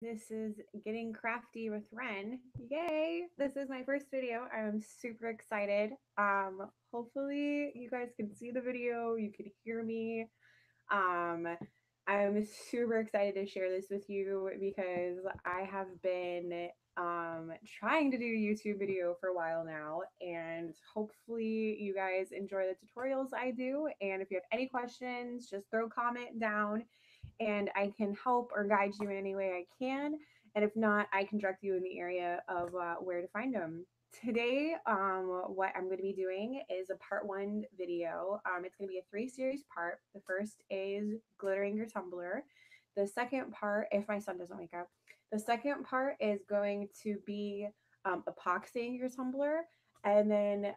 This is Getting Crafty with Ren. Yay! This is my first video. I'm super excited. Hopefully you guys can see the video, you can hear me. Um, I'm super excited to share this with you because I have been trying to do a YouTube video for a while now, and hopefully you guys enjoy the tutorials I do. And if you have any questions, just throw a comment down and I can help or guide you in any way I can. And if not, I can direct you in the area of where to find them. Today, what I'm going to be doing is a part one video. It's going to be a three-series part. The first is glittering your tumbler. The second part, if my son doesn't wake up, the second part is going to be epoxying your tumbler. And then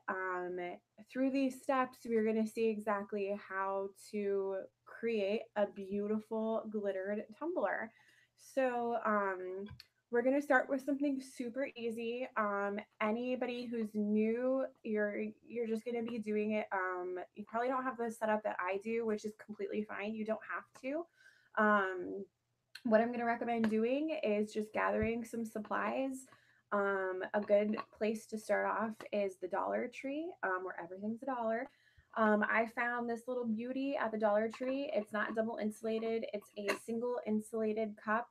through these steps, we're going to see exactly how to create a beautiful glittered tumbler. So we're going to start with something super easy. Anybody who's new, you're just going to be doing it. You probably don't have the setup that I do, which is completely fine. You don't have to. What I'm going to recommend doing is just gathering some supplies. A good place to start off is the Dollar Tree, where everything's a dollar. I found this little beauty at the Dollar Tree. It's not double insulated. It's a single insulated cup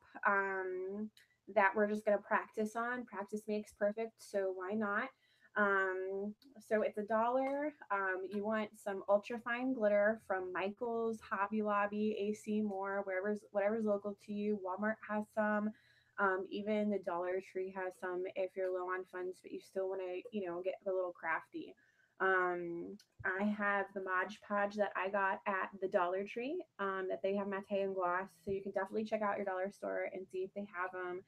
that we're just going to practice on. Practice makes perfect, so why not? So it's $1. You want some ultra fine glitter from Michael's, Hobby Lobby, AC Moore, whatever's local to you. Walmart has some. Even the Dollar Tree has some if you're low on funds, but you still want to, get a little crafty. I have the Mod Podge that I got at the Dollar Tree that they have matte and gloss. So you can definitely check out your dollar store and see if they have them.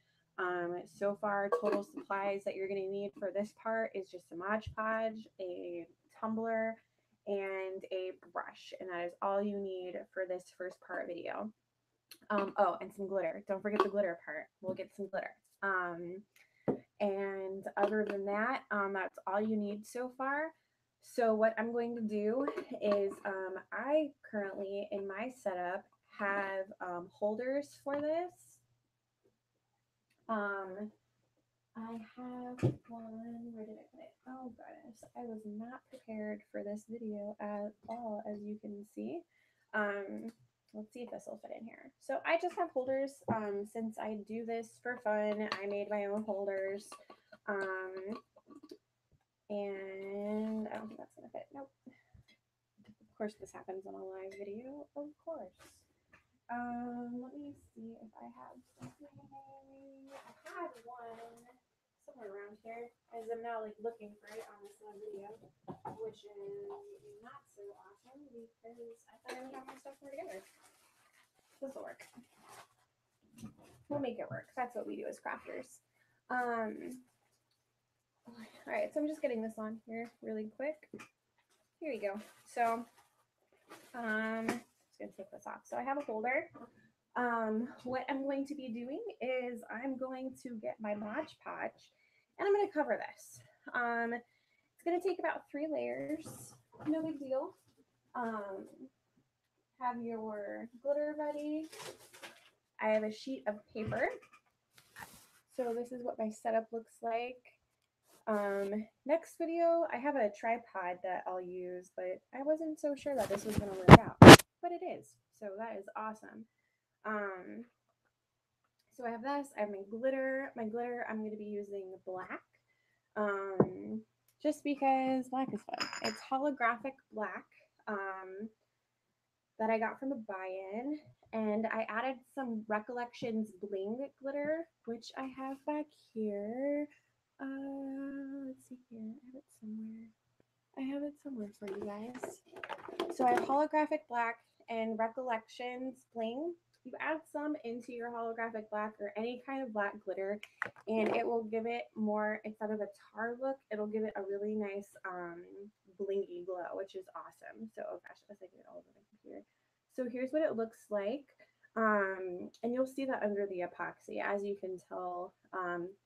So far, total supplies that you're going to need for this part is just a Mod Podge, a tumbler, and a brush. And that is all you need for this first part video. Oh, and some glitter. Don't forget the glitter part. We'll get some glitter. And other than that, that's all you need so far. So what I'm going to do is I currently in my setup have holders for this. Um, I have one. Where did I put it? Oh goodness, I was not prepared for this video at all, as you can see. Let's see if this will fit in here. So I just have holders. Since I do this for fun, I made my own holders. And I don't think that's gonna fit. Nope. Of course, this happens on a live video. Of course. Let me see if I have something. I had one somewhere around here, as I'm now like looking for it on this live video, which is not so awesome because I thought I would have my stuff more together. This will work. We'll make it work. That's what we do as crafters. All right, so I'm just getting this on here really quick. Here we go. So, just gonna take this off. So I have a holder. What I'm going to be doing is I'm going to get my Mod Podge and I'm going to cover this. It's going to take about 3 layers. No big deal. Have your glitter ready. I have a sheet of paper. So this is what my setup looks like. Next video, I have a tripod that I'll use, but I wasn't so sure that this was going to work out, but it is. So that is awesome. So I have this, I have my glitter. My glitter, I'm going to be using black, just because black is fun. It's holographic black that I got from a buy-in, and I added some Recollections bling glitter, which I have back here. Let's see here, I have it somewhere for you guys. So I have holographic black and Recollections bling. You add some into your holographic black or any kind of black glitter, and it will give it more, instead of a tar look, it'll give it a really nice blingy glow, which is awesome. So, oh gosh, I was like it all over my computer. So here's what it looks like. And you'll see that under the epoxy, as you can tell,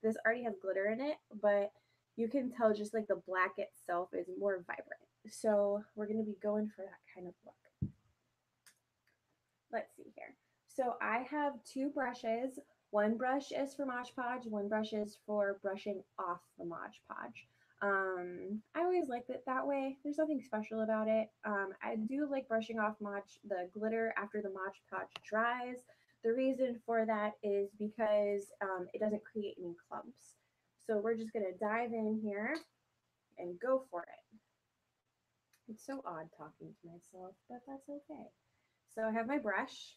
this already has glitter in it, but you can tell just like the black itself is more vibrant. So we're going to be going for that kind of look. Let's see here. So I have 2 brushes. One brush is for Mod Podge, one brush is for brushing off the Mod Podge. I always liked it that way. There's nothing special about it. I do like brushing off the glitter after the Mod Podge dries. The reason for that is because it doesn't create any clumps. So we're just going to dive in here and go for it. It's so odd talking to myself, but that's okay. So I have my brush,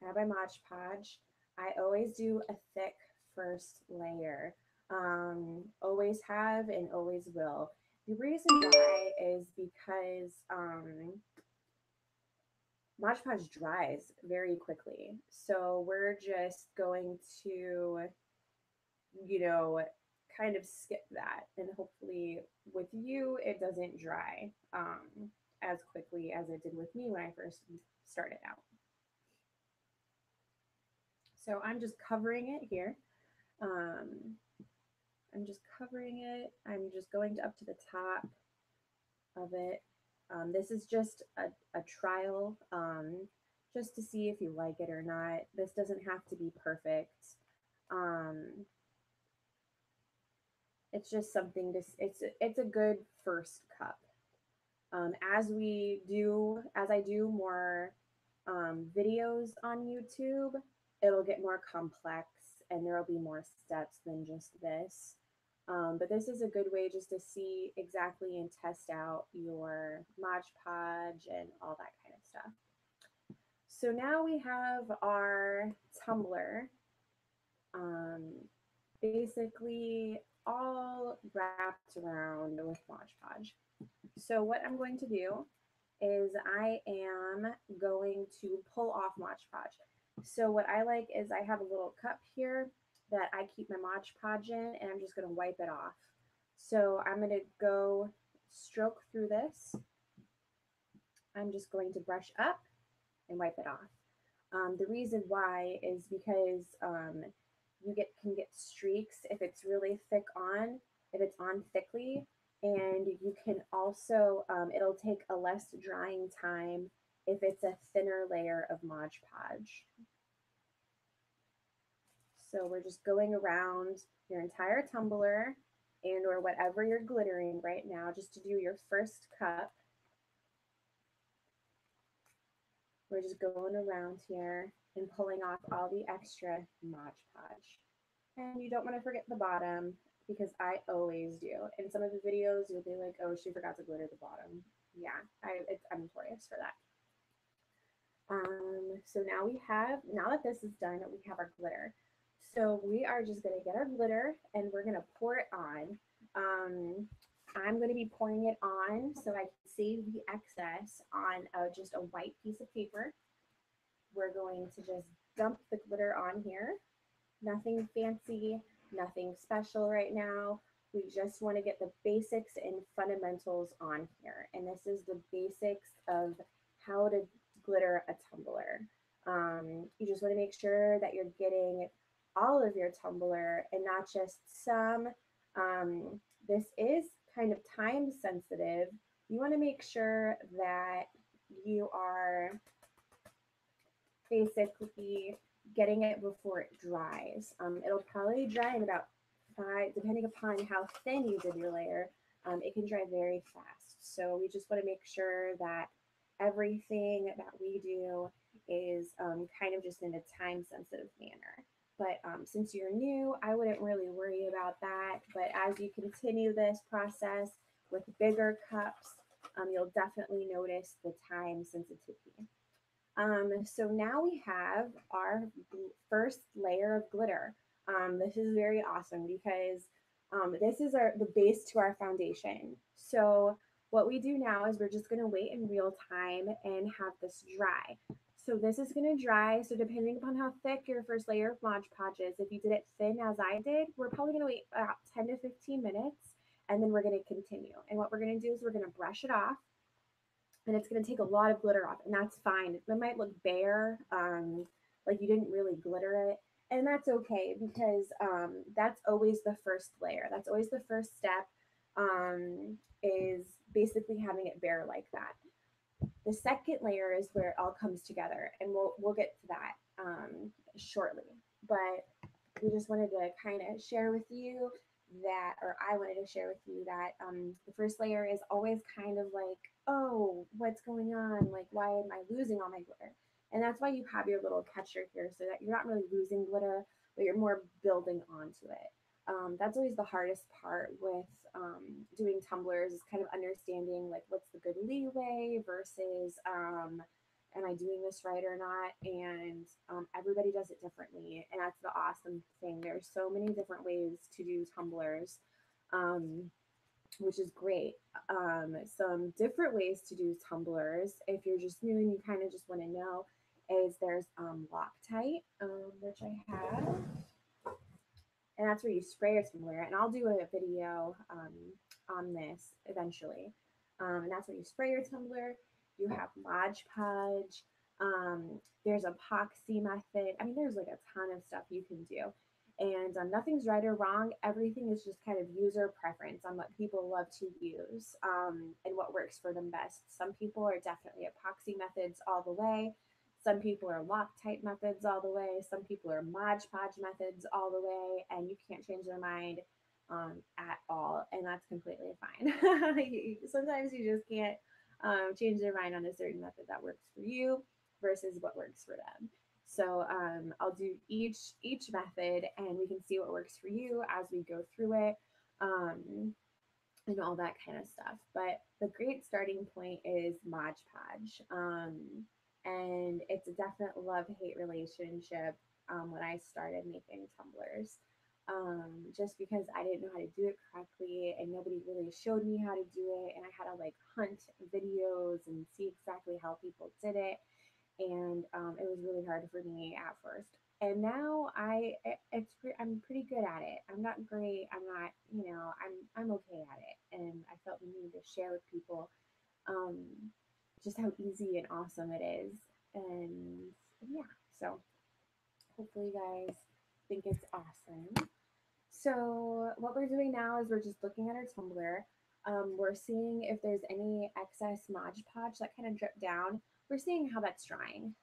I have my Mod Podge. I always do a thick first layer. Always have and always will. The reason why is because Mod Podge dries very quickly. So we're just going to, you know, kind of skip that. And hopefully with you, it doesn't dry as quickly as it did with me when I first started out. So I'm just covering it here. I'm just covering it. I'm just going up to the top of it. This is just a trial, just to see if you like it or not. This doesn't have to be perfect. It's just something to, it's a good first cup. As I do more videos on YouTube, it'll get more complex and there will be more steps than just this. But this is a good way just to see exactly and test out your Mod Podge and all that kind of stuff. So now we have our tumbler basically all wrapped around with Mod Podge. So what I'm going to do is I am going to pull off Mod Podge. So what I like is I have a little cup here that I keep my Mod Podge in, and I'm just going to wipe it off. So I'm going to go stroke through this. I'm just going to brush up and wipe it off. The reason why is because you can get streaks if it's really thick on, if it's on thickly, and you can also, it'll take a less drying time if it's a thinner layer of Mod Podge. So we're just going around your entire tumbler and or whatever you're glittering right now, just to do your first cup. We're just going around here and pulling off all the extra Mod Podge. And you don't want to forget the bottom, because I always do. In some of the videos, you'll be like, oh, she forgot to glitter the bottom. Yeah, I'm notorious for that. So now that this is done, we have our glitter. So we are just going to get our glitter and we're going to pour it on. I'm going to be pouring it on so I can save the excess on just a white piece of paper. We're going to just dump the glitter on here. Nothing fancy, nothing special right now. We just want to get the basics and fundamentals on here. And this is the basics of how to glitter a tumbler. You just want to make sure that you're getting all of your tumbler and not just some. This is kind of time sensitive. You want to make sure that you are basically getting it before it dries. It'll probably dry in about 5, depending upon how thin you did your layer, it can dry very fast. So we just want to make sure that everything that we do is kind of just in a time sensitive manner. But since you're new, I wouldn't really worry about that. But as you continue this process with bigger cups, you'll definitely notice the time sensitivity. So now we have our first layer of glitter. This is very awesome because this is the base to our foundation. So what we do now is we're just going to wait in real time and have this dry. So this is going to dry. So depending upon how thick your first layer of Mod Podge is, if you did it thin as I did, we're probably going to wait about 10 to 15 minutes and then we're going to continue. And what we're going to do is we're going to brush it off. And it's going to take a lot of glitter off, and that's fine. It might look bare, like you didn't really glitter it, and that's okay because that's always the first layer. That's always the first step, is basically having it bare like that. The second layer is where it all comes together, and we'll get to that shortly. But we just wanted to kind of share with you that, or I wanted to share with you that the first layer is always kind of like, oh, what's going on? Like, why am I losing all my glitter? And that's why you have your little catcher here so that you're not really losing glitter, but you're more building onto it. That's always the hardest part with doing tumblers is kind of understanding like what's the good leeway versus am I doing this right or not? And everybody does it differently, and that's the awesome thing. There's so many different ways to do tumblers, um, which is great. Some different ways to do tumblers, if you're just new and you kind of just want to know, is there's Loctite, which I have, and that's where you spray your tumbler. And I'll do a video on this eventually. And that's where you spray your tumbler. You have Mod Podge. There's epoxy method. I mean, there's like a ton of stuff you can do. And nothing's right or wrong. Everything is just kind of user preference on what people love to use and what works for them best. Some people are definitely epoxy methods all the way. Some people are Loctite methods all the way. Some people are Mod Podge methods all the way, and you can't change their mind at all, and that's completely fine. Sometimes you just can't change their mind on a certain method that works for you versus what works for them. So I'll do each method, and we can see what works for you as we go through it. And all that kind of stuff. But the great starting point is Mod Podge. And it's a definite love-hate relationship when I started making tumblers. Just because I didn't know how to do it correctly and nobody really showed me how to do it, and I had to like hunt videos and see exactly how people did it, and it was really hard for me at first. And now I'm pretty good at it. I'm not great. I'm not, I'm okay at it. And I felt the need to share with people um, just how easy and awesome it is. And yeah, so hopefully you guys think it's awesome. So what we're doing now is we're just looking at our tumbler. We're seeing if there's any excess Mod Podge that kind of dripped down. We're seeing how that's drying.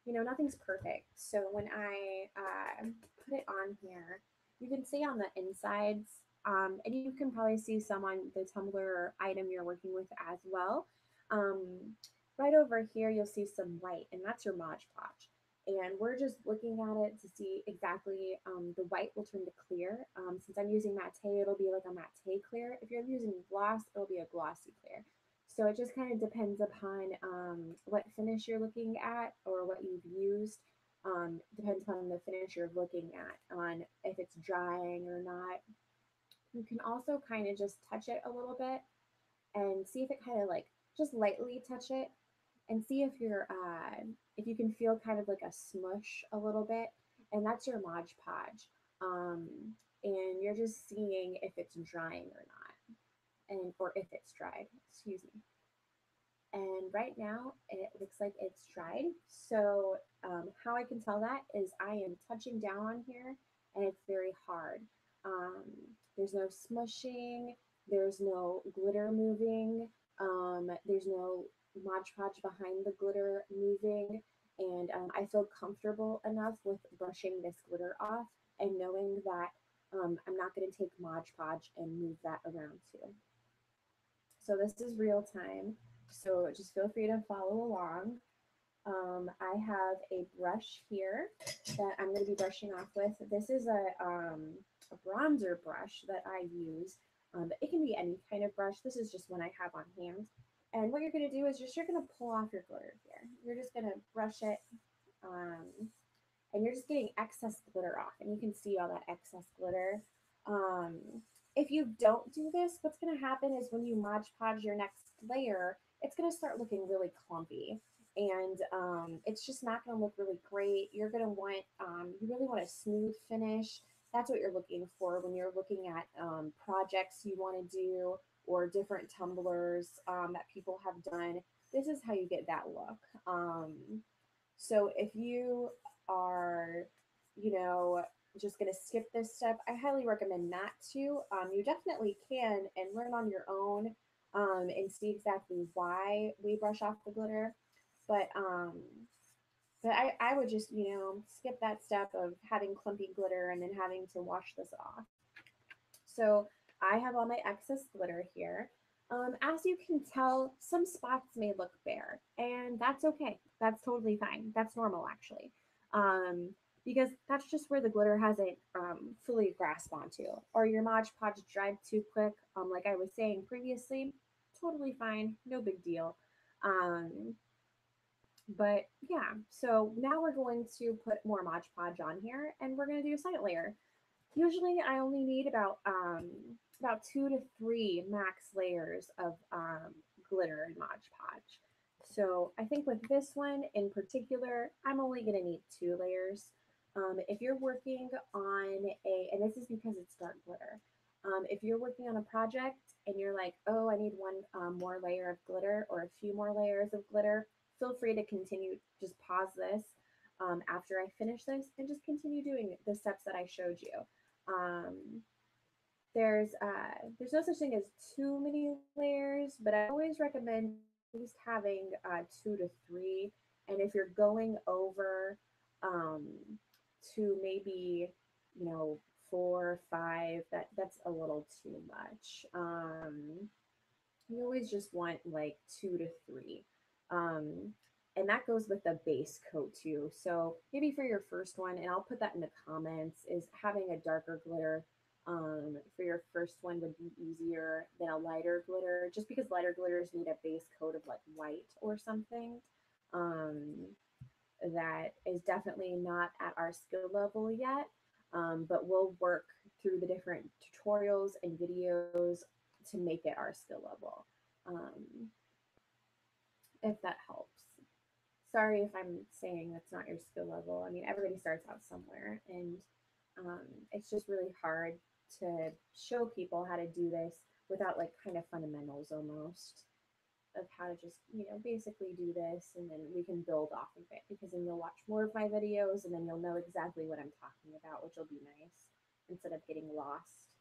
Nothing's perfect. So when I put it on here, you can see on the insides, and you can probably see some on the tumbler item you're working with as well. Um, right over here, you'll see some white, and that's your Mod Podge. And we're just looking at it to see exactly the white will turn to clear. Since I'm using matte, it'll be like a matte clear. If you're using gloss, it'll be a glossy clear. So it just kind of depends upon what finish you're looking at or what you've used. Depends on the finish you're looking at, on if it's drying or not. You can also kind of just touch it a little bit and see if it kind of like just lightly touch it and see if you can feel kind of like a smush a little bit, and that's your Mod Podge. Um, and you're just seeing if it's drying or not, and or if it's dried. Excuse me. And right now it looks like it's dried. So how I can tell that is I am touching down on here and it's very hard. Um, there's no smushing, there's no glitter moving, there's no Mod Podge behind the glitter moving, and I feel comfortable enough with brushing this glitter off and knowing that I'm not going to take Mod Podge and move that around too. So this is real time. So just feel free to follow along. I have a brush here that I'm going to be brushing off with. This is a bronzer brush that I use, but it can be any kind of brush. This is just one I have on hand. And what you're going to do is you're going to pull off your glitter here. You're just going to brush it, and you're just getting excess glitter off. And you can see all that excess glitter. Um, if you don't do this, what's going to happen is when you Mod Podge your next layer, it's going to start looking really clumpy, and it's just not going to look really great. You're going to want, you really want a smooth finish. That's what you're looking for when you're looking at projects you want to do or different tumblers that people have done. This is how you get that look. So if you are, just going to skip this step, I highly recommend not to. You definitely can and learn on your own and see exactly why we brush off the glitter. But But I would just, skip that step of having clumpy glitter and then having to wash this off. So I have all my excess glitter here. As you can tell, some spots may look bare, and that's okay. That's totally fine. That's normal, actually, um, because that's just where the glitter hasn't fully grasped onto, or your Mod Podge dried too quick. Like I was saying previously, totally fine, no big deal. Um, but yeah, so now we're going to put more Mod Podge on here, and we're going to do a side layer. Usually I only need about 2 to 3 max layers of glitter and Mod Podge. So I think with this one in particular, I'm only going to need 2 layers. If you're working on and this is because it's dark glitter, if you're working on a project and you're like, oh, I need one more layer of glitter or a few more layers of glitter, feel free to continue. Just pause this after I finish this and just continue doing the steps that I showed you. Um, there's no such thing as too many layers, but I always recommend at least having 2 to 3. And if you're going over um, to maybe 4 or 5, that's a little too much. You always just want like 2 to 3. Um, and that goes with the base coat too. So maybe for your first one, and I'll put that in the comments, is having a darker glitter for your first one would be easier than a lighter glitter, just because lighter glitters need a base coat of like white or something. Um, that is definitely not at our skill level yet, but we'll work through the different tutorials and videos to make it our skill level, um, if that helps. Sorry if I'm saying that's not your skill level. I mean, everybody starts out somewhere, and it's just really hard to show people how to do this without like kind of fundamentals almost of how to just basically do this, and then we can build off of it, because then you'll watch more of my videos and then you'll know exactly what I'm talking about, which will be nice instead of getting lost.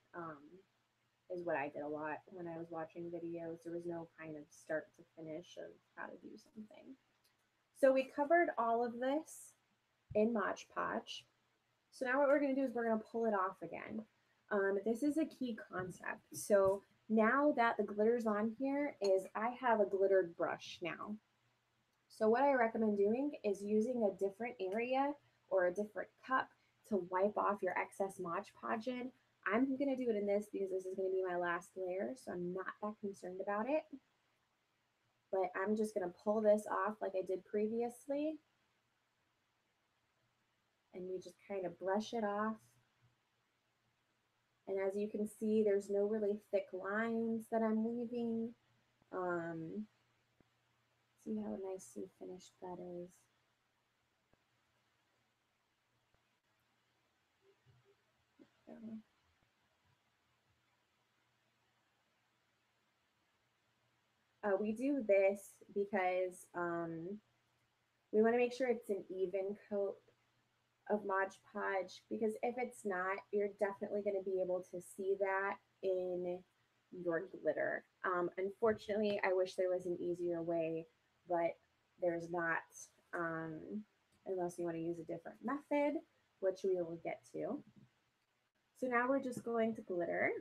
Is what I did a lot when I was watching videos. There was no kind of start to finish of how to do something. So we covered all of this in Mod Podge. So now what we're going to do is we're going to pull it off again. This is a key concept. So now that the glitter's on here, is I have a glittered brush now. So what I recommend doing is using a different area or a different cup to wipe off your excess Mod Podge in. I'm going to do it in this because this is going to be my last layer, so I'm not that concerned about it. But I'm just going to pull this off like I did previously. And we just kind of brush it off. And as you can see, there's no really thick lines that I'm leaving. See how nicely finished that is. We do this because we want to make sure it's an even coat of Mod Podge, because if it's not, you're definitely going to be able to see that in your glitter. Unfortunately, I wish there was an easier way, but there's not, unless you want to use a different method, which we will get to. So now we're just going to glitter.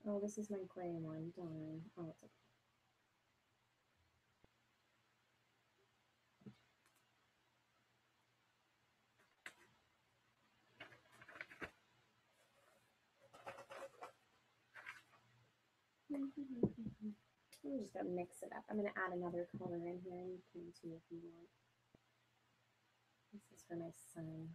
Oh, this is my gray one, darn. Oh, it's okay. I'm just gonna mix it up. I'm gonna add another color in here, and you can too if you want. This is for my son.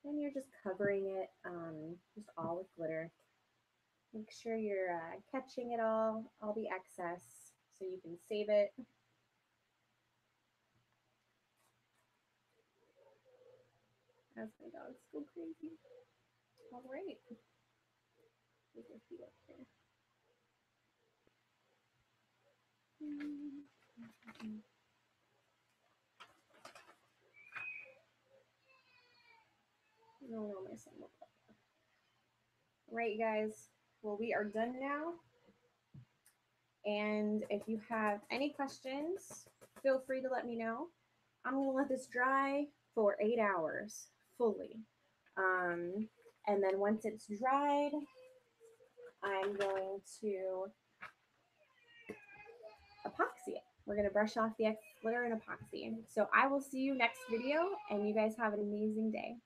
And you're just covering it just all with glitter. Make sure you're catching it all the excess, so you can save it. As my dogs go crazy. All right. There's your feet up here. No, my son will play. Right, you guys. Well, we are done now. And if you have any questions, feel free to let me know. I'm going to let this dry for 8 hours fully. And then once it's dried, I'm going to epoxy it. We're going to brush off the excess glitter and epoxy. So I will see you next video, and you guys have an amazing day.